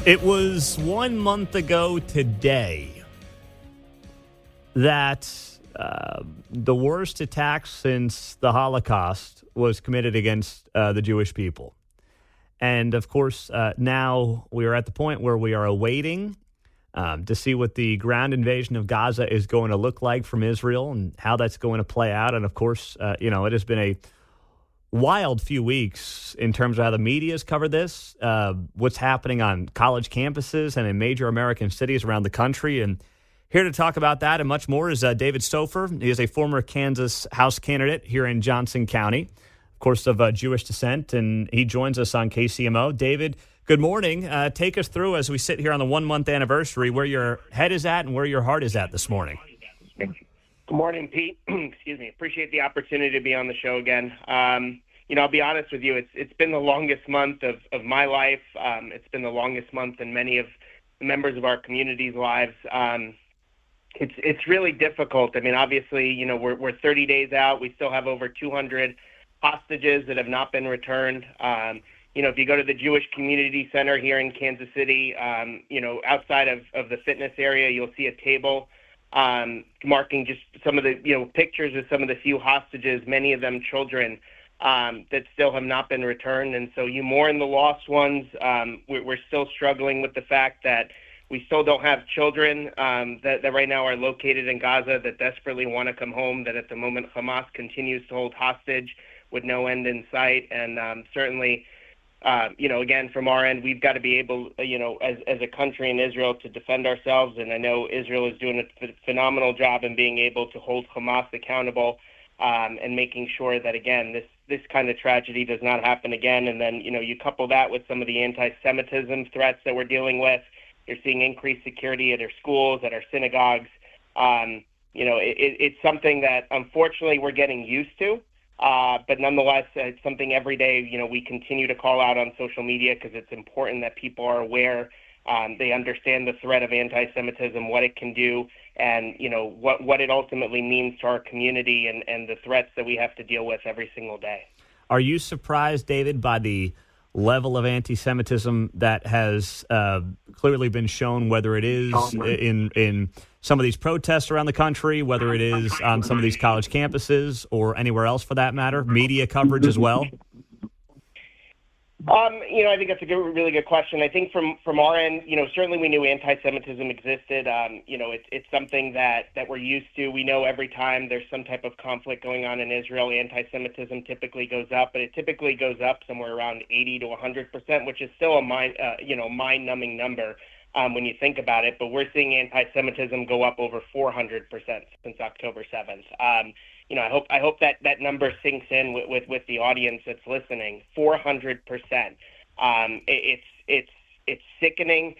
It was 1 month ago today that the worst attack since the Holocaust was committed against the Jewish people. And, of course, now we are at the point where we are awaiting to see what the ground invasion of Gaza is going to look like from Israel and how that's going to play out. And, of course, it has been a wild few weeks in terms of how the media has covered this, what's happening on college campuses and in major American cities around the country. And here to talk about that and much more is David Soffer. He is a former Kansas House candidate here in Johnson County, of course, of Jewish descent, and he joins us on KCMO. David, good morning. Take us through, as we sit here on the 1 month anniversary, where your head is at and where your heart is at this morning. Good morning, Pete. Excuse me. Appreciate the opportunity to be on the show again. I'll be honest with you. It's been the longest month of my life. It's been the longest month in many of the members of our community's lives. It's really difficult. I mean, obviously, we're 30 days out. We still have over 200 hostages that have not been returned. If you go to the Jewish Community Center here in Kansas City, outside of the fitness area, you'll see a table marking just some of the, pictures of some of the few hostages, many of them children, that still have not been returned. And so you mourn the lost ones. We're still struggling with the fact that we still don't have children that right now are located in Gaza that desperately want to come home, that at the moment Hamas continues to hold hostage with no end in sight. And certainly, again, from our end, we've got to be able, as a country in Israel to defend ourselves. And I know Israel is doing a phenomenal job in being able to hold Hamas accountable and making sure that, again, this kind of tragedy does not happen again. And then, you couple that with some of the anti-Semitism threats that we're dealing with. You're seeing increased security at our schools, at our synagogues. It's something that, unfortunately, we're getting used to. But nonetheless, it's something every day, we continue to call out on social media because it's important that people are aware. They understand the threat of anti-Semitism, what it can do, and, what it ultimately means to our community and the threats that we have to deal with every single day. Are you surprised, David, by the level of anti-Semitism that has clearly been shown, whether it is in some of these protests around the country, whether it is on some of these college campuses or anywhere else for that matter, media coverage as well? I think that's a really good question. I think from our end, certainly we knew anti-Semitism existed. It's something that we're used to. We know every time there's some type of conflict going on in Israel, anti-Semitism typically goes up, but it typically goes up somewhere around 80 to 100%, which is still a mind-numbing number when you think about it. But we're seeing anti-Semitism go up over 400% since October 7th. I hope that number sinks in with the audience that's listening. 400%. It's sickening.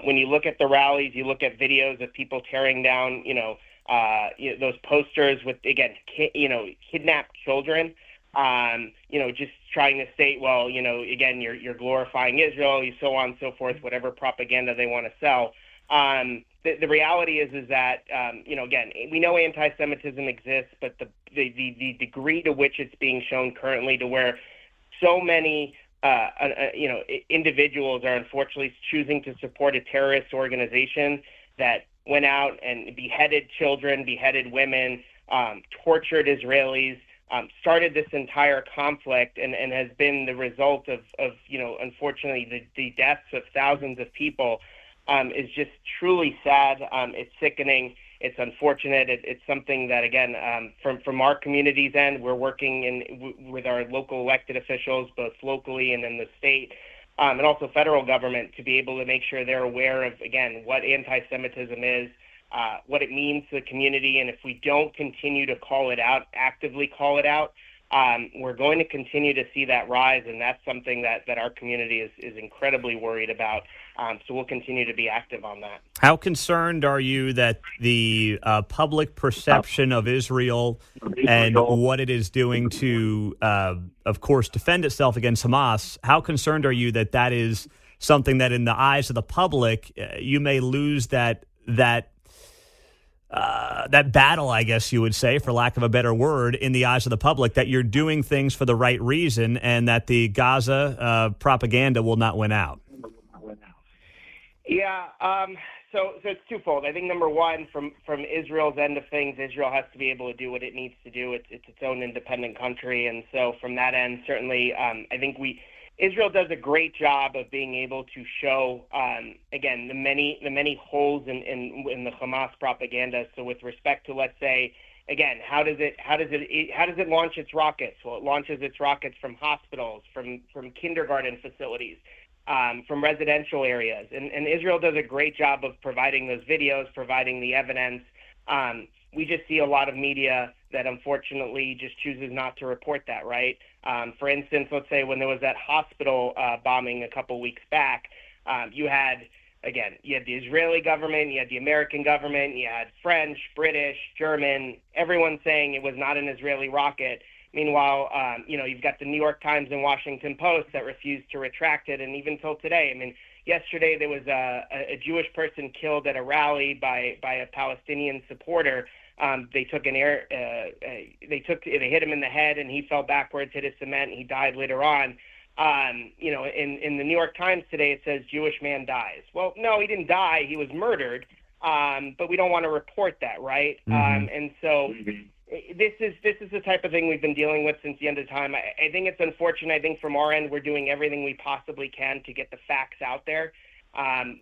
When you look at the rallies, you look at videos of people tearing down, those posters with, again, kidnapped children. Just trying to state, well, again, you're glorifying Israel, so on and so forth, whatever propaganda they want to sell. The reality is that, again, we know anti-Semitism exists, but the degree to which it's being shown currently, to where so many, individuals are unfortunately choosing to support a terrorist organization that went out and beheaded children, beheaded women, tortured Israelis, started this entire conflict and has been the result of unfortunately, the deaths of thousands of people. Is just truly sad. It's sickening. It's unfortunate. It's something that, again, from our community's end, we're working with our local elected officials, both locally and in the state, and also federal government, to be able to make sure they're aware of, again, what anti-Semitism is, what it means to the community. And if we don't continue to call it out, actively call it out, we're going to continue to see that rise, and that's something that our community is incredibly worried about. So we'll continue to be active on that. How concerned are you that the public perception of Israel and what it is doing to, of course, defend itself against Hamas, how concerned are you that is something that in the eyes of the public, you may lose that battle, I guess you would say, for lack of a better word, in the eyes of the public, that you're doing things for the right reason and that the Gaza propaganda will not win out? Yeah, so it's twofold. I think number one, from Israel's end of things, Israel has to be able to do what it needs to do. It's its own independent country, and so from that end, certainly, I think Israel does a great job of being able to show, again, the many holes in the Hamas propaganda. So with respect to, let's say, again, how does it launch its rockets? Well, it launches its rockets from hospitals, from kindergarten facilities, from residential areas. And Israel does a great job of providing those videos, providing the evidence. We just see a lot of media that unfortunately just chooses not to report that, right? For instance, let's say when there was that hospital bombing a couple weeks back, you had the Israeli government, you had the American government, you had French, British, German, everyone saying it was not an Israeli rocket. Meanwhile, you've got the New York Times and Washington Post that refused to retract it. And even till today, I mean, yesterday there was a Jewish person killed at a rally by a Palestinian supporter. They hit him in the head and he fell backwards, hit his cement, and he died later on. In the New York Times today, it says Jewish man dies. Well, no, he didn't die. He was murdered. But we don't want to report that, right? And so this is the type of thing we've been dealing with since the end of time. I think it's unfortunate. I think from our end, we're doing everything we possibly can to get the facts out there.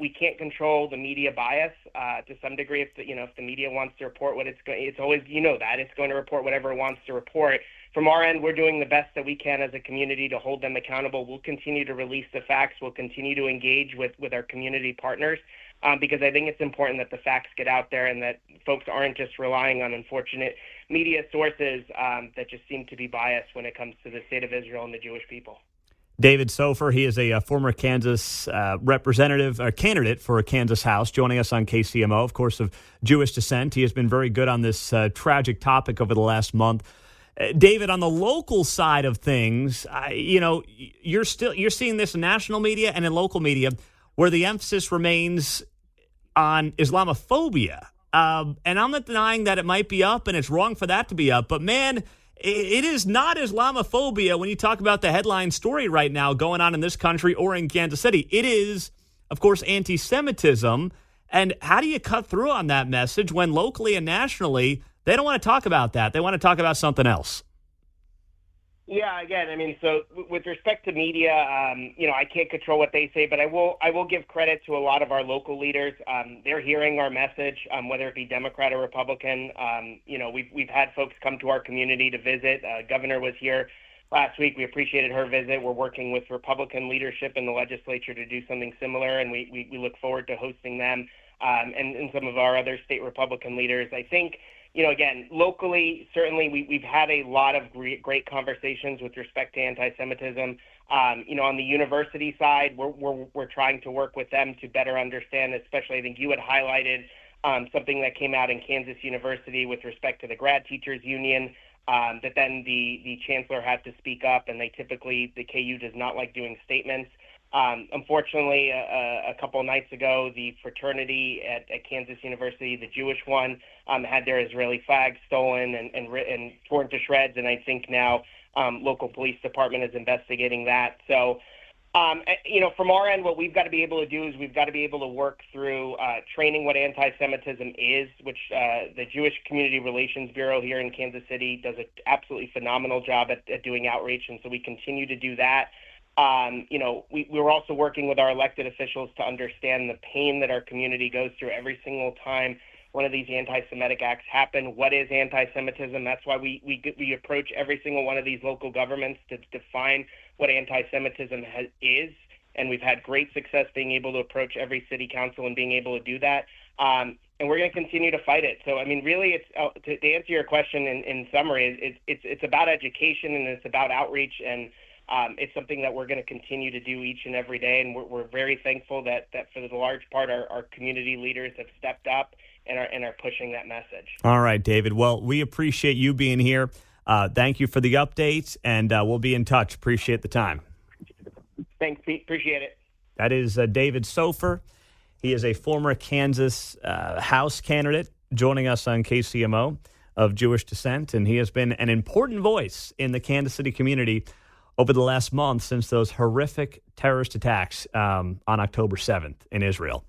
We can't control the media bias to some degree. If the media wants to report what it's always, it's going to report whatever it wants to report. From our end, we're doing the best that we can as a community to hold them accountable. We'll continue to release the facts. We'll continue to engage with our community partners because I think it's important that the facts get out there and that folks aren't just relying on unfortunate media sources that just seem to be biased when it comes to the state of Israel and the Jewish people. David Soffer, he is a former Kansas candidate for a Kansas House, joining us on KCMO, of course, of Jewish descent. He has been very good on this tragic topic over the last month. David, on the local side of things, you're seeing this in national media and in local media where the emphasis remains on Islamophobia. And I'm not denying that it might be up and it's wrong for that to be up. But, man, it is not Islamophobia when you talk about the headline story right now going on in this country or in Kansas City. It is, of course, anti-Semitism. And how do you cut through on that message when locally and nationally they don't want to talk about that? They want to talk about something else. Yeah, again, I mean, so with respect to media, I can't control what they say, but I will give credit to a lot of our local leaders. They're hearing our message, whether it be Democrat or Republican. We've had folks come to our community to visit. Governor was here last week. We appreciated her visit. We're working with Republican leadership in the legislature to do something similar, and we look forward to hosting them and some of our other state Republican leaders. I think, again, locally, certainly we've had a lot of great conversations with respect to anti-Semitism. On the university side, we're trying to work with them to better understand, especially I think you had highlighted something that came out in Kansas University with respect to the grad teachers union, that then the chancellor had to speak up, and the KU does not like doing statements. Unfortunately, a couple of nights ago, the fraternity at Kansas University, the Jewish one, had their Israeli flag stolen and torn to shreds. And I think now local police department is investigating that. So, from our end, what we've got to be able to do is we've got to be able to work through training what anti-Semitism is, which the Jewish Community Relations Bureau here in Kansas City does an absolutely phenomenal job at doing outreach. And so we continue to do that. We're also working with our elected officials to understand the pain that our community goes through every single time one of these anti-Semitic acts happen. What is anti-Semitism? That's why we approach every single one of these local governments to define what anti-Semitism is, and we've had great success being able to approach every city council and being able to do that. And we're going to continue to fight it. So, I mean, really, it's to answer your question in summary, it's about education and it's about outreach, and it's something that we're going to continue to do each and every day, and we're very thankful that for the large part our community leaders have stepped up and are pushing that message. All right, David. Well, we appreciate you being here. Thank you for the updates, and we'll be in touch. Appreciate the time. Thanks, Pete. Appreciate it. That is David Soffer. He is a former Kansas House candidate joining us on KCMO of Jewish descent, and he has been an important voice in the Kansas City community over the last month since those horrific terrorist attacks on October 7th in Israel.